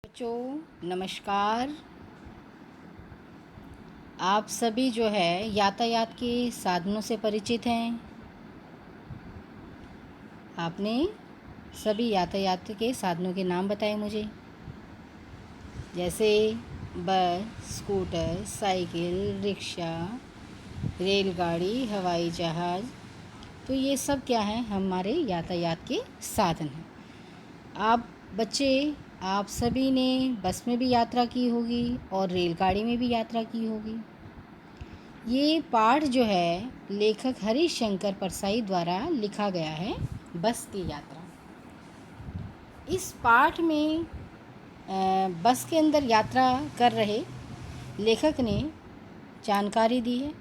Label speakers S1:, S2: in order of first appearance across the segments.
S1: बच्चों नमस्कार। आप सभी जो है यातायात के साधनों से परिचित हैं। आपने सभी यातायात के साधनों के नाम बताए मुझे, जैसे बस, स्कूटर, साइकिल, रिक्शा, रेलगाड़ी, हवाई जहाज़। तो ये सब क्या हैं? हमारे यातायात के साधन हैं। आप बच्चे, आप सभी ने बस में भी यात्रा की होगी और रेलगाड़ी में भी यात्रा की होगी। ये पाठ जो है लेखक हरिशंकर परसाई द्वारा लिखा गया है, बस की यात्रा। इस पाठ में बस के अंदर यात्रा कर रहे लेखक ने जानकारी दी है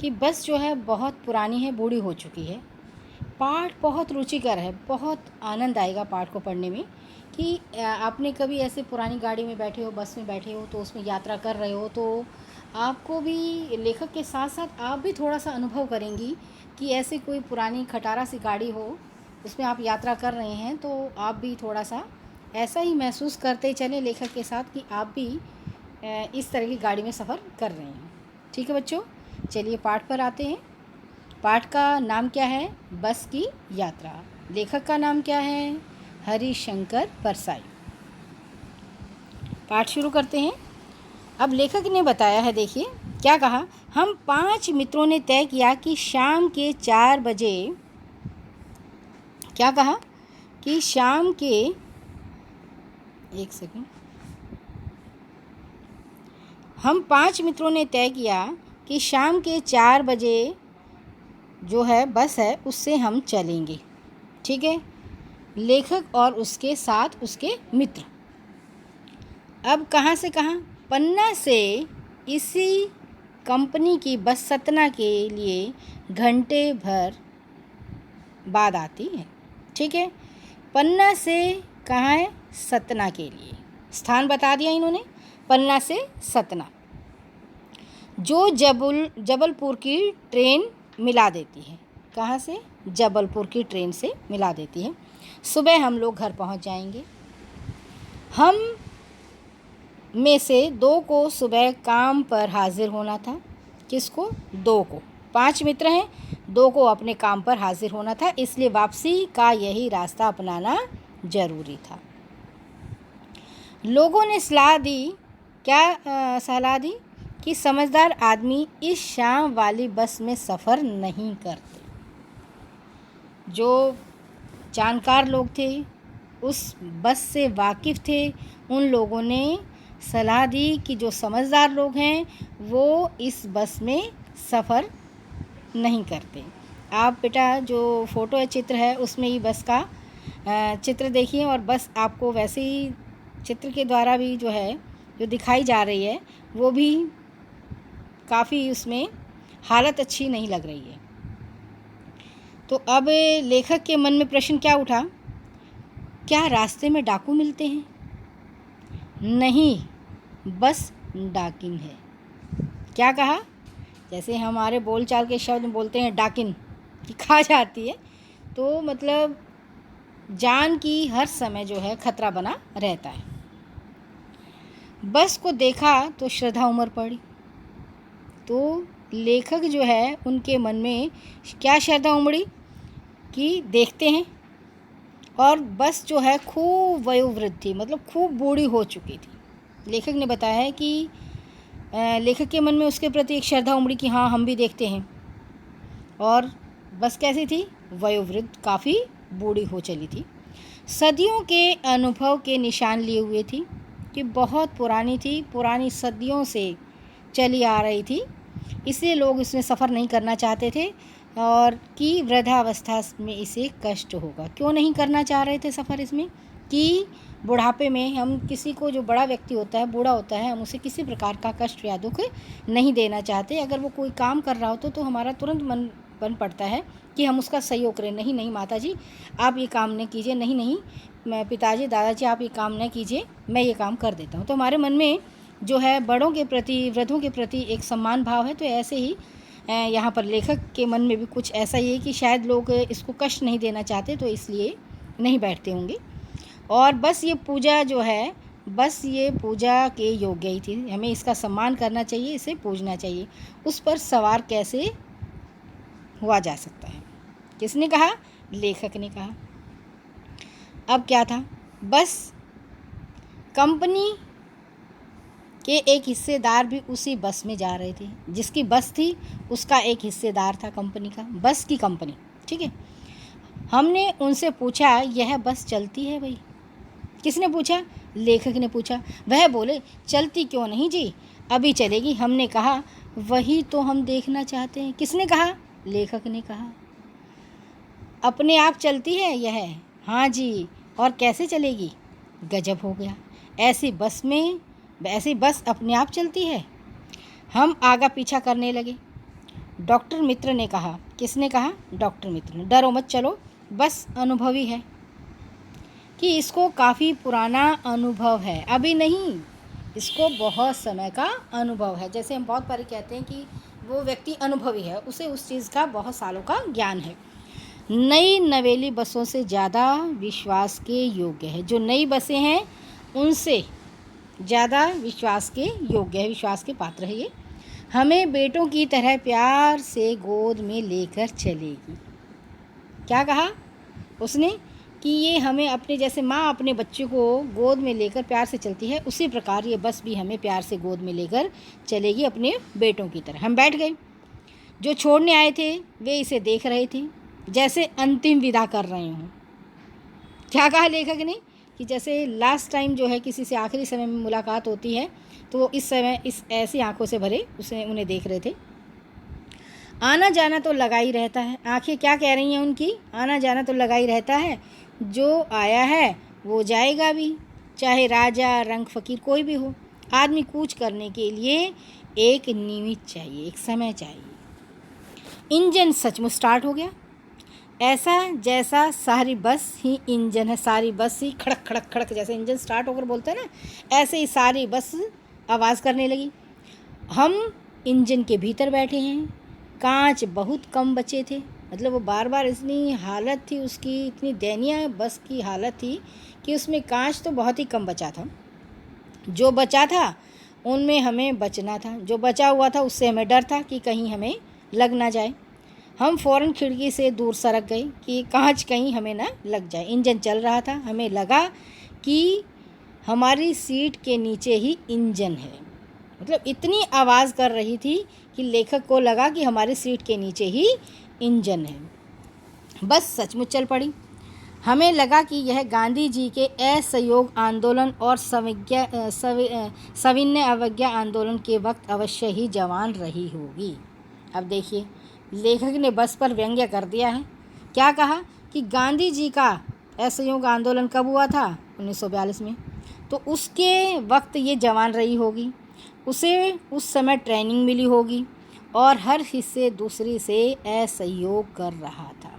S1: कि बस जो है बहुत पुरानी है, बूढ़ी हो चुकी है। पाठ बहुत रुचिकर है, बहुत आनंद आएगा पाठ को पढ़ने में कि आपने कभी ऐसे पुरानी गाड़ी में बैठे हो, बस में बैठे हो, तो उसमें यात्रा कर रहे हो, तो आपको भी लेखक के साथ साथ आप भी थोड़ा सा अनुभव करेंगी कि ऐसे कोई पुरानी खटारा सी गाड़ी हो, उसमें आप यात्रा कर रहे हैं, तो आप भी थोड़ा सा ऐसा ही महसूस करते चलें लेखक के साथ कि आप भी इस तरह की गाड़ी में सफ़र कर रहे हैं। ठीक है बच्चों, चलिए पाठ पर आते हैं। पाठ का नाम क्या है? बस की यात्रा। लेखक का नाम क्या है? हरिशंकर परसाई। पाठ शुरू करते हैं। अब लेखक ने बताया है, देखिए क्या कहा। हम 5 मित्रों ने तय किया कि शाम के 4 बजे, क्या कहा कि शाम के, एक सेकंड, हम 5 मित्रों ने तय किया कि शाम के 4 बजे जो है बस है, उससे हम चलेंगे। ठीक है, लेखक और उसके साथ उसके मित्र। अब कहाँ से कहाँ? पन्ना से इसी कंपनी की बस सतना के लिए घंटे भर बाद आती है। ठीक है, पन्ना से कहाँ है? सतना के लिए स्थान बता दिया इन्होंने, पन्ना से सतना, जो जबलपुर की ट्रेन मिला देती है। कहाँ से? जबलपुर की ट्रेन से मिला देती है। सुबह हम लोग घर पहुंच जाएंगे। हम में से 2 को सुबह काम पर हाजिर होना था। किसको? 2 को। 5 मित्र हैं, 2 को अपने काम पर हाजिर होना था, इसलिए वापसी का यही रास्ता अपनाना जरूरी था। लोगों ने सलाह दी, क्या सलाह दी कि समझदार आदमी इस शाम वाली बस में सफ़र नहीं करते। जो जानकार लोग थे, उस बस से वाकिफ़ थे, उन लोगों ने सलाह दी कि जो समझदार लोग हैं वो इस बस में सफ़र नहीं करते। आप बेटा जो फ़ोटो है, चित्र है, उसमें ही बस का चित्र देखिए, और बस आपको वैसे ही चित्र के द्वारा भी जो है, जो दिखाई जा रही है, वो भी काफ़ी उसमें हालत अच्छी नहीं लग रही है। तो अब लेखक के मन में प्रश्न क्या उठा? क्या रास्ते में डाकू मिलते हैं? नहीं, बस डाकिन है। क्या कहा? जैसे हमारे बोलचाल के शब्द बोलते हैं डाकिन, कि खा जाती है, तो मतलब जान की हर समय जो है खतरा बना रहता है। बस को देखा तो श्रद्धा उमड़ पड़ी। तो लेखक जो है, उनके मन में क्या श्रद्धा उमड़ी कि देखते हैं, और बस जो है खूब वयोवृद्ध थी, मतलब खूब बूढ़ी हो चुकी थी। लेखक ने बताया है कि लेखक के मन में उसके प्रति एक श्रद्धा उमड़ी कि हाँ, हम भी देखते हैं। और बस कैसी थी? वयोवृद्ध, काफ़ी बूढ़ी हो चली थी। सदियों के अनुभव के निशान लिए हुए थी, कि बहुत पुरानी थी, पुरानी सदियों से चली आ रही थी, इसलिए लोग इसमें सफ़र नहीं करना चाहते थे, और कि वृद्धावस्था में इसे कष्ट होगा। क्यों नहीं करना चाह रहे थे सफ़र इसमें? कि बुढ़ापे में हम किसी को, जो बड़ा व्यक्ति होता है, बूढ़ा होता है, हम उसे किसी प्रकार का कष्ट या दुख नहीं देना चाहते। अगर वो कोई काम कर रहा हो तो हमारा तुरंत मन बन पड़ता है कि हम उसका सहयोग करें। नहीं नहीं माता जी, आप ये काम नहीं कीजिए, नहीं नहीं मैं पिताजी, दादाजी, आप ये काम नहीं कीजिए, मैं ये काम कर देता हूँ। तो हमारे मन में जो है बड़ों के प्रति, वृद्धों के प्रति एक सम्मान भाव है। तो ऐसे ही यहाँ पर लेखक के मन में भी कुछ ऐसा ही है कि शायद लोग इसको कष्ट नहीं देना चाहते, तो इसलिए नहीं बैठते होंगे। और बस ये पूजा जो है, बस ये पूजा के योग्य ही थी, हमें इसका सम्मान करना चाहिए, इसे पूजना चाहिए। उस पर सवार कैसे हुआ जा सकता है? किसने कहा? लेखक ने कहा। अब क्या था? बस कंपनी के एक हिस्सेदार भी उसी बस में जा रहे थे। जिसकी बस थी उसका एक हिस्सेदार था कंपनी का, बस की कंपनी, ठीक है। हमने उनसे पूछा, यह बस चलती है भाई? किसने पूछा? लेखक ने पूछा। वह बोले, चलती क्यों नहीं जी, अभी चलेगी। हमने कहा, वही तो हम देखना चाहते हैं। किसने कहा? लेखक ने कहा। अपने आप चलती है यह? हाँ जी। और कैसे चलेगी? गजब हो गया, ऐसी बस अपने आप चलती है। हम आगा पीछा करने लगे। डॉक्टर मित्र ने कहा। किसने कहा? डॉक्टर मित्र ने। डरो मत, चलो, बस अनुभवी है कि इसको काफ़ी पुराना अनुभव है, अभी नहीं, इसको बहुत समय का अनुभव है। जैसे हम बहुत बार कहते हैं कि वो व्यक्ति अनुभवी है, उसे उस चीज़ का बहुत सालों का ज्ञान है। नई नवेली बसों से ज़्यादा विश्वास के योग्य है। जो नई बसें हैं उनसे ज़्यादा विश्वास के योग्य है, विश्वास के पात्र है ये। हमें बेटों की तरह प्यार से गोद में लेकर चलेगी। क्या कहा उसने? कि ये हमें अपने, जैसे माँ अपने बच्चे को गोद में लेकर प्यार से चलती है, उसी प्रकार ये बस भी हमें प्यार से गोद में लेकर चलेगी अपने बेटों की तरह। हम बैठ गए। जो छोड़ने आए थे वे इसे देख रहे थे जैसे अंतिम विदा कर रहे हों। क्या कहा लेखक ने? कि जैसे लास्ट टाइम जो है किसी से आखिरी समय में मुलाकात होती है, तो वो इस समय इस ऐसी आंखों से भरे उन्हें देख रहे थे। आना जाना तो लगा ही रहता है। आंखें क्या कह रही हैं उनकी? आना जाना तो लगा ही रहता है। जो आया है वो जाएगा भी, चाहे राजा रंग फ़कीर कोई भी हो। आदमी कूच करने के लिए एक निमित्त चाहिए, एक समय चाहिए। इंजन सचमुच स्टार्ट हो गया, ऐसा जैसा सारी बस ही इंजन है। सारी बस ही खड़क खड़क खड़क, जैसे इंजन स्टार्ट होकर बोलते हैं ना, ऐसे ही सारी बस आवाज़ करने लगी। हम इंजन के भीतर बैठे हैं। कांच बहुत कम बचे थे, मतलब वो बार बार, इतनी हालत थी उसकी, इतनी दयनीय बस की हालत थी कि उसमें कांच तो बहुत ही कम बचा था। जो बचा था उनमें हमें बचना था, जो बचा हुआ था उससे हमें डर था कि कहीं हमें लग ना जाए। हम फ़ौरन खिड़की से दूर सरक गए कि कांच कहीं हमें ना लग जाए। इंजन चल रहा था, हमें लगा कि हमारी सीट के नीचे ही इंजन है। मतलब इतनी आवाज़ कर रही थी कि लेखक को लगा कि हमारी सीट के नीचे ही इंजन है। बस सचमुच चल पड़ी। हमें लगा कि यह गांधी जी के असहयोग आंदोलन और सविनय अवज्ञा आंदोलन के वक्त अवश्य ही जवान रही होगी। अब देखिए, लेखक ने बस पर व्यंग्य कर दिया है। क्या कहा? कि गांधी जी का असहयोग आंदोलन कब हुआ था? 1942 में। तो उसके वक्त ये जवान रही होगी, उसे उस समय ट्रेनिंग मिली होगी और हर हिस्से दूसरी से असहयोग कर रहा था।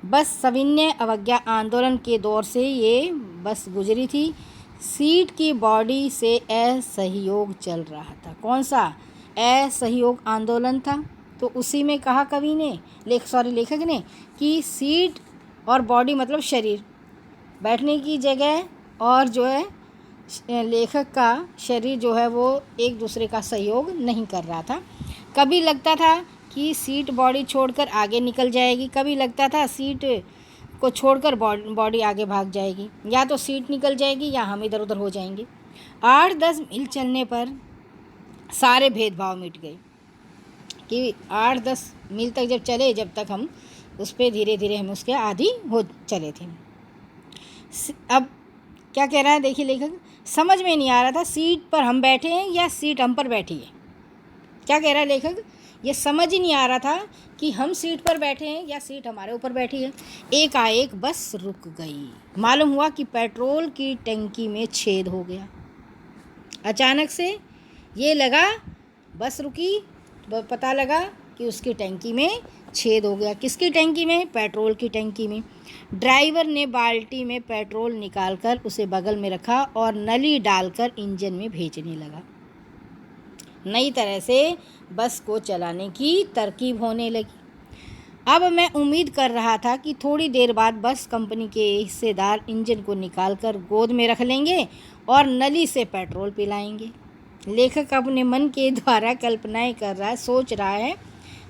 S1: बस सविनय अवज्ञा आंदोलन के दौर से ये बस गुजरी थी। सीट की बॉडी से असहयोग चल रहा था। कौन सा असहयोग आंदोलन था? तो उसी में कहा कवि ने, लेखक ने, कि सीट और बॉडी मतलब शरीर, बैठने की जगह, और जो है लेखक का शरीर जो है वो एक दूसरे का सहयोग नहीं कर रहा था। कभी लगता था कि सीट बॉडी छोड़कर आगे निकल जाएगी, कभी लगता था सीट को छोड़कर बॉडी आगे भाग जाएगी, या तो सीट निकल जाएगी या हम इधर उधर हो जाएंगे। 8-10 मील चलने पर सारे भेदभाव मिट गए कि 8-10 मील तक जब चले, जब तक हम उस पर धीरे धीरे हम उसके आदी हो चले थे। अब क्या कह रहा है देखिए लेखक, समझ में नहीं आ रहा था सीट पर हम बैठे हैं या सीट हम पर बैठी है। क्या कह रहा है लेखक? ये समझ ही नहीं आ रहा था कि हम सीट पर बैठे हैं या सीट हमारे ऊपर बैठी है। एकाएक बस रुक गई। मालूम हुआ कि पेट्रोल की टंकी में छेद हो गया। अचानक से ये लगा, बस रुकी तो पता लगा कि उसकी टंकी में छेद हो गया। किसकी टंकी में? पेट्रोल की टंकी में। ड्राइवर ने बाल्टी में पेट्रोल निकालकर उसे बगल में रखा और नली डालकर इंजन में भेजने लगा। नई तरह से बस को चलाने की तरकीब होने लगी। अब मैं उम्मीद कर रहा था कि थोड़ी देर बाद बस कंपनी के हिस्सेदार इंजन को निकालकर गोद में रख लेंगे और नली से पेट्रोल पिलाएंगे। लेखक अपने मन के द्वारा कल्पनाएं कर रहा है, सोच रहा है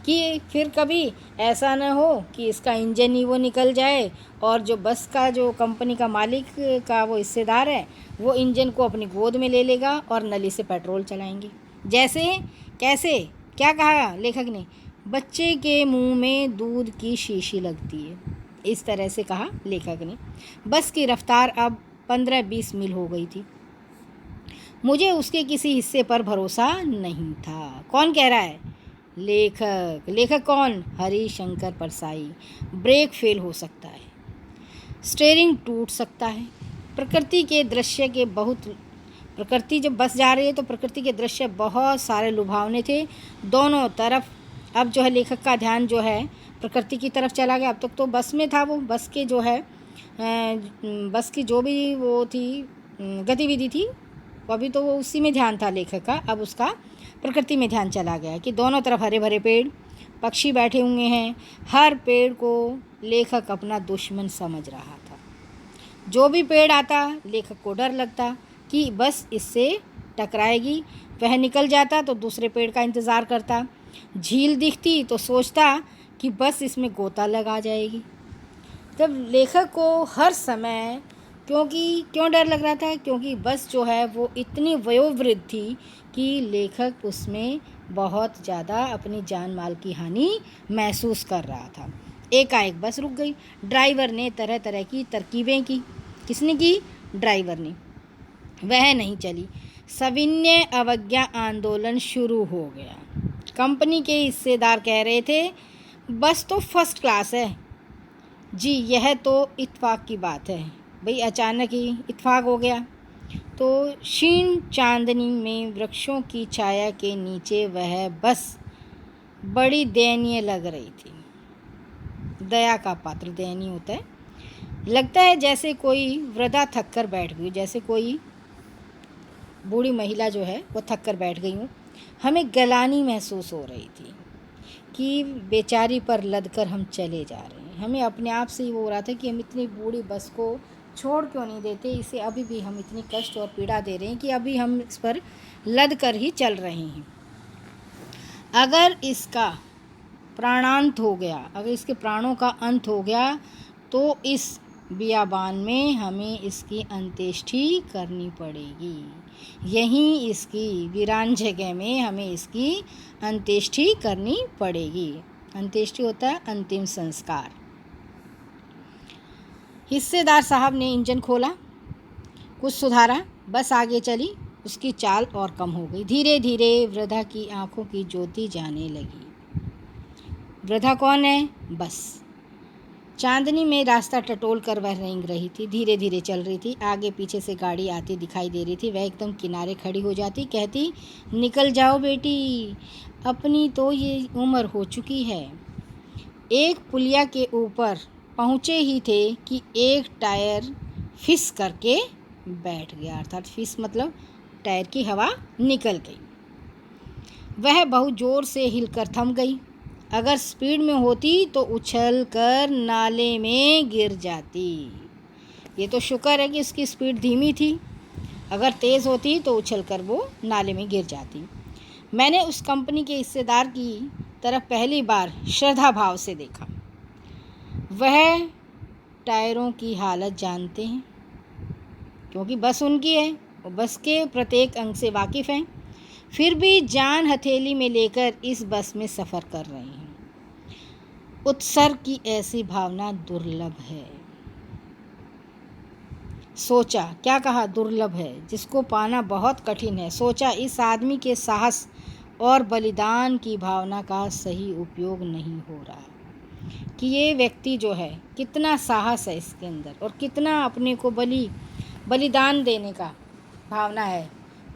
S1: कि फिर कभी ऐसा न हो कि इसका इंजन ही वो निकल जाए और जो बस का जो कंपनी का मालिक का वो हिस्सेदार है वो इंजन को अपनी गोद में ले लेगा और नली से पेट्रोल चलाएंगे। जैसे कैसे, क्या कहा लेखक ने? बच्चे के मुंह में दूध की शीशी लगती है, इस तरह से कहा लेखक ने। बस की रफ्तार अब 15-20 मील हो गई थी। मुझे उसके किसी हिस्से पर भरोसा नहीं था। कौन कह रहा है? लेखक। लेखक कौन? हरिशंकर परसाई। ब्रेक फेल हो सकता है, स्टीयरिंग टूट सकता है। प्रकृति जब बस जा रही है तो प्रकृति के दृश्य बहुत सारे लुभावने थे दोनों तरफ। अब जो है लेखक का ध्यान जो है प्रकृति की तरफ चला गया। अब तक तो बस में था वो, बस के जो है बस की जो भी वो थी गतिविधि थी अभी तो वो उसी में ध्यान था लेखक का। अब उसका प्रकृति में ध्यान चला गया कि दोनों तरफ हरे भरे पेड़, पक्षी बैठे हुए हैं। हर पेड़ को लेखक अपना दुश्मन समझ रहा था। जो भी पेड़ आता लेखक को डर लगता कि बस इससे टकराएगी। वह निकल जाता तो दूसरे पेड़ का इंतज़ार करता। झील दिखती तो सोचता कि बस इसमें गोता लगा जाएगी। जब लेखक को हर समय क्यों डर लग रहा था? क्योंकि बस जो है वो इतनी वयोवृद्ध थी कि लेखक उसमें बहुत ज़्यादा अपनी जान माल की हानि महसूस कर रहा था। एकाएक बस रुक गई। ड्राइवर ने तरह तरह की तरकीबें की। किसने की? ड्राइवर ने। वह नहीं चली। सविनय अवज्ञा आंदोलन शुरू हो गया। कंपनी के हिस्सेदार कह रहे थे बस तो फर्स्ट क्लास है जी, यह तो इत्फाक की बात है। भाई अचानक ही इत्फाक हो गया। तो क्षीण चांदनी में वृक्षों की छाया के नीचे वह बस बड़ी दयनीय लग रही थी। दया का पात्र दयनीय होता है। लगता है जैसे कोई वृद्धा थक कर बैठ गई, जैसे कोई बूढ़ी महिला जो है वो थक कर बैठ गई हूँ। हमें गलानी महसूस हो रही थी कि बेचारी पर लद कर हम चले जा रहे हैं। हमें अपने आप से ही वो हो रहा था कि हम इतनी बूढ़ी बस को छोड़ क्यों नहीं देते, इसे अभी भी हम इतनी कष्ट और पीड़ा दे रहे हैं कि अभी हम इस पर लद कर ही चल रहे हैं। अगर इसका प्राणांत हो गया, अगर इसके प्राणों का अंत हो गया तो इस बियाबान में हमें इसकी अंत्येष्टि करनी पड़ेगी। यहीं इसकी वीरान जगह में हमें इसकी अंत्येष्टि करनी पड़ेगी। अंत्येष्टि होता है अंतिम संस्कार। हिस्सेदार साहब ने इंजन खोला, कुछ सुधारा, बस आगे चली। उसकी चाल और कम हो गई। धीरे धीरे वृद्धा की आंखों की ज्योति जाने लगी। वृद्धा कौन है? बस। चांदनी में रास्ता टटोल कर वह रेंग रही थी, धीरे धीरे चल रही थी। आगे पीछे से गाड़ी आती दिखाई दे रही थी। वह एकदम किनारे खड़ी हो जाती, कहती निकल जाओ बेटी, अपनी तो ये उम्र हो चुकी है। एक पुलिया के ऊपर पहुँचे ही थे कि एक टायर फिस करके बैठ गया, अर्थात फिस मतलब टायर की हवा निकल गई। वह बहुत ज़ोर से हिलकर थम गई। अगर स्पीड में होती तो उछल कर नाले में गिर जाती। ये तो शुक्र है कि उसकी स्पीड धीमी थी, अगर तेज़ होती तो उछल कर वो नाले में गिर जाती। मैंने उस कंपनी के हिस्सेदार की तरफ पहली बार श्रद्धा भाव से देखा। वह टायरों की हालत जानते हैं क्योंकि बस उनकी है, वो बस के प्रत्येक अंग से वाकिफ़ हैं। फिर भी जान हथेली में लेकर इस बस में सफ़र कर रहे हैं। उत्सर्ग की ऐसी भावना दुर्लभ है। सोचा, क्या कहा? दुर्लभ है, जिसको पाना बहुत कठिन है। सोचा इस आदमी के साहस और बलिदान की भावना का सही उपयोग नहीं हो रहा कि ये व्यक्ति जो है कितना साहस है इसके अंदर और कितना अपने को बलिदान देने का भावना है,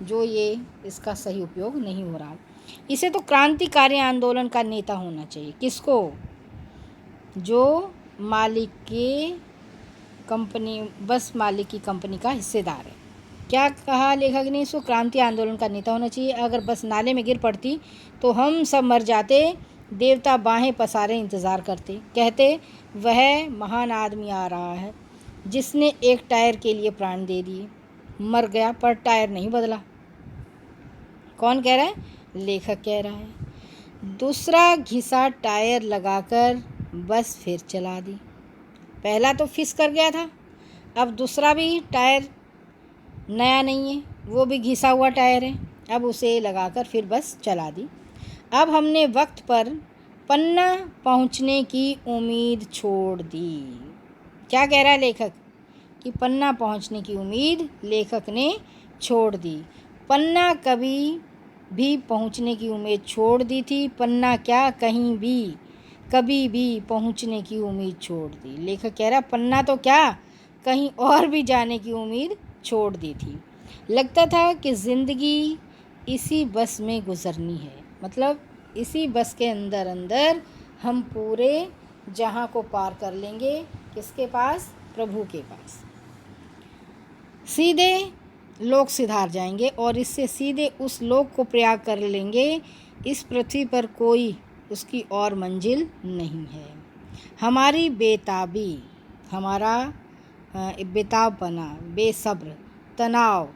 S1: जो ये इसका सही उपयोग नहीं हो रहा। इसे तो क्रांतिकारी आंदोलन का नेता होना चाहिए। किसको? जो मालिक के कंपनी, बस मालिक की कंपनी का हिस्सेदार है। क्या कहा लेखक ने? इसको क्रांति आंदोलन का नेता होना चाहिए। अगर बस नाले में गिर पड़ती तो हम सब मर जाते, देवता बाहें पसारे इंतज़ार करते, कहते वह महान आदमी आ रहा है जिसने एक टायर के लिए प्राण दे दिए। मर गया पर टायर नहीं बदला। कौन कह रहा है? लेखक कह रहा है। दूसरा घिसा टायर लगाकर बस फिर चला दी। पहला तो फिस कर गया था, अब दूसरा भी टायर नया नहीं है, वो भी घिसा हुआ टायर है, अब उसे लगाकर फिर बस चला दी। अब हमने वक्त पर पन्ना पहुंचने की उम्मीद छोड़ दी। क्या कह रहा है लेखक? कि पन्ना पहुंचने की उम्मीद लेखक ने छोड़ दी। पन्ना कभी भी पहुंचने की उम्मीद छोड़ दी थी। पन्ना क्या, कहीं भी कभी भी पहुंचने की उम्मीद छोड़ दी। लेखक कह रहा पन्ना तो क्या, कहीं और भी जाने की उम्मीद छोड़ दी थी। लगता था कि ज़िंदगी इसी बस में गुज़रनी है, मतलब इसी बस के अंदर अंदर हम पूरे जहाँ को पार कर लेंगे। किसके पास? प्रभु के पास। सीधे लोक सिधार जाएंगे और इससे सीधे उस लोक को प्रयाग कर लेंगे। इस पृथ्वी पर कोई उसकी और मंजिल नहीं है। हमारी बेताबी, हमारा बेताबपना, बेसब्र, तनाव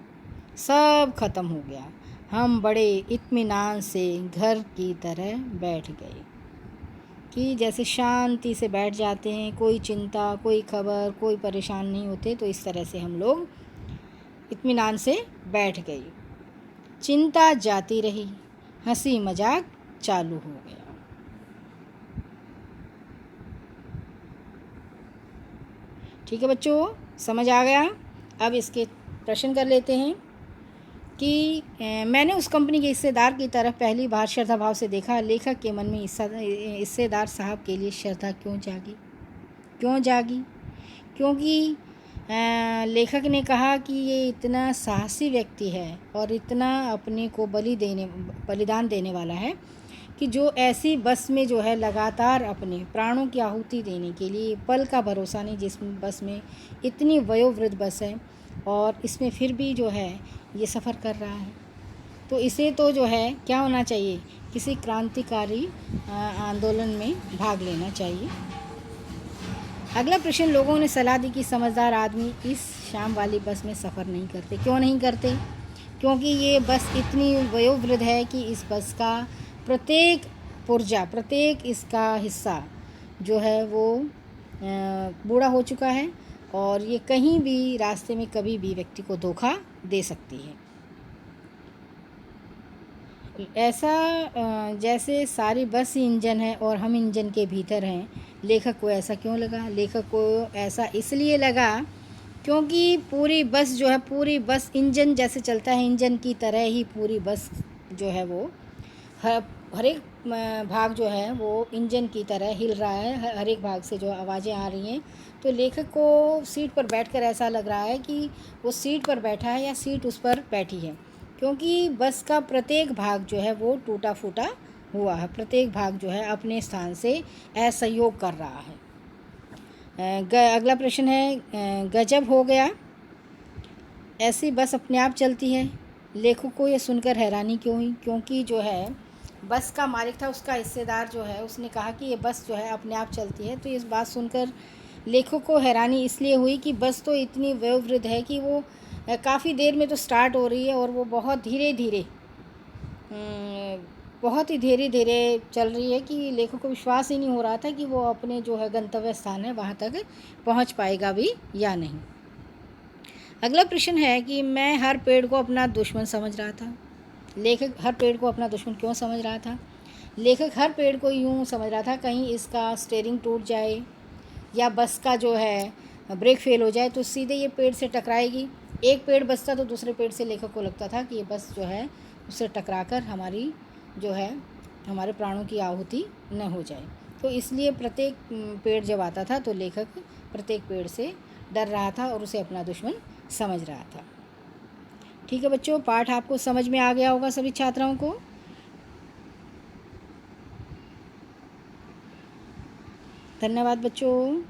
S1: सब खत्म हो गया। हम बड़े इत्मीनान से घर की तरह बैठ गए, कि जैसे शांति से बैठ जाते हैं, कोई चिंता, कोई खबर, कोई परेशान नहीं होते। तो इस तरह से हम लोग इत्मीनान से बैठ गए। चिंता जाती रही, हंसी मजाक चालू हो गया। ठीक है बच्चों, समझ आ गया? अब इसके प्रश्न कर लेते हैं कि मैंने उस कंपनी के हिस्सेदार की तरफ पहली बार श्रद्धा भाव से देखा। लेखक के मन में हिस्सेदार साहब के लिए श्रद्धा क्यों जागी? क्योंकि लेखक ने कहा कि ये इतना साहसी व्यक्ति है और इतना अपने को बलिदान देने वाला है कि जो ऐसी बस में जो है लगातार अपने प्राणों की आहुति देने के लिए पल का भरोसा नहीं, जिस बस में इतनी वयोवृद्ध बस है और इसमें फिर भी जो है ये सफ़र कर रहा है, तो इसे तो जो है क्या होना चाहिए? किसी क्रांतिकारी आंदोलन में भाग लेना चाहिए। अगला प्रश्न, लोगों ने सलाह दी कि समझदार आदमी इस शाम वाली बस में सफ़र नहीं करते। क्यों नहीं करते? क्योंकि ये बस इतनी वयोवृद्ध है कि इस बस का प्रत्येक पुर्जा, प्रत्येक इसका हिस्सा जो है वो बूढ़ा हो चुका है और ये कहीं भी रास्ते में कभी भी व्यक्ति को धोखा दे सकती है। ऐसा जैसे सारी बस ही इंजन है और हम इंजन के भीतर हैं। लेखक को ऐसा क्यों लगा? लेखक को ऐसा इसलिए लगा क्योंकि पूरी बस जो है, पूरी बस इंजन जैसे चलता है, इंजन की तरह ही पूरी बस जो है वो हर एक भाग जो है वो इंजन की तरह हिल रहा है। हर एक भाग से जो आवाज़ें आ रही हैं, तो लेखक को सीट पर बैठकर ऐसा लग रहा है कि वो सीट पर बैठा है या सीट उस पर बैठी है, क्योंकि बस का प्रत्येक भाग जो है वो टूटा फूटा हुआ है। प्रत्येक भाग जो है अपने स्थान से असहयोग कर रहा है। अगला प्रश्न है, गजब हो गया, ऐसी बस अपने आप चलती है। लेखक को ये सुनकर हैरानी क्यों हुई? क्योंकि जो है बस का मालिक था, उसका हिस्सेदार जो है, उसने कहा कि ये बस जो है अपने आप चलती है। तो इस बात सुनकर लेखक को हैरानी इसलिए हुई कि बस तो इतनी वयोवृद्ध है कि वो काफ़ी देर में तो स्टार्ट हो रही है और वो बहुत ही धीरे धीरे चल रही है कि लेखक को विश्वास ही नहीं हो रहा था कि वो अपने जो है गंतव्य स्थान है वहाँ तक पहुँच पाएगा भी या नहीं। अगला प्रश्न है कि मैं हर पेड़ को अपना दुश्मन समझ रहा था। लेखक हर पेड़ को अपना दुश्मन क्यों समझ रहा था? लेखक हर पेड़ को यूँ समझ रहा था कहीं इसका स्टीयरिंग टूट जाए या बस का जो है ब्रेक फेल हो जाए तो सीधे ये पेड़ से टकराएगी। एक पेड़ बचता तो दूसरे पेड़ से लेखक को लगता था कि ये बस जो है उससे टकराकर हमारी जो है हमारे प्राणों की आहुति न हो जाए। तो इसलिए प्रत्येक पेड़ जब आता था तो लेखक प्रत्येक पेड़ से डर रहा था और उसे अपना दुश्मन समझ रहा था। ठीक है बच्चों, पाठ आपको समझ में आ गया होगा सभी छात्राओं को। धन्यवाद बच्चों।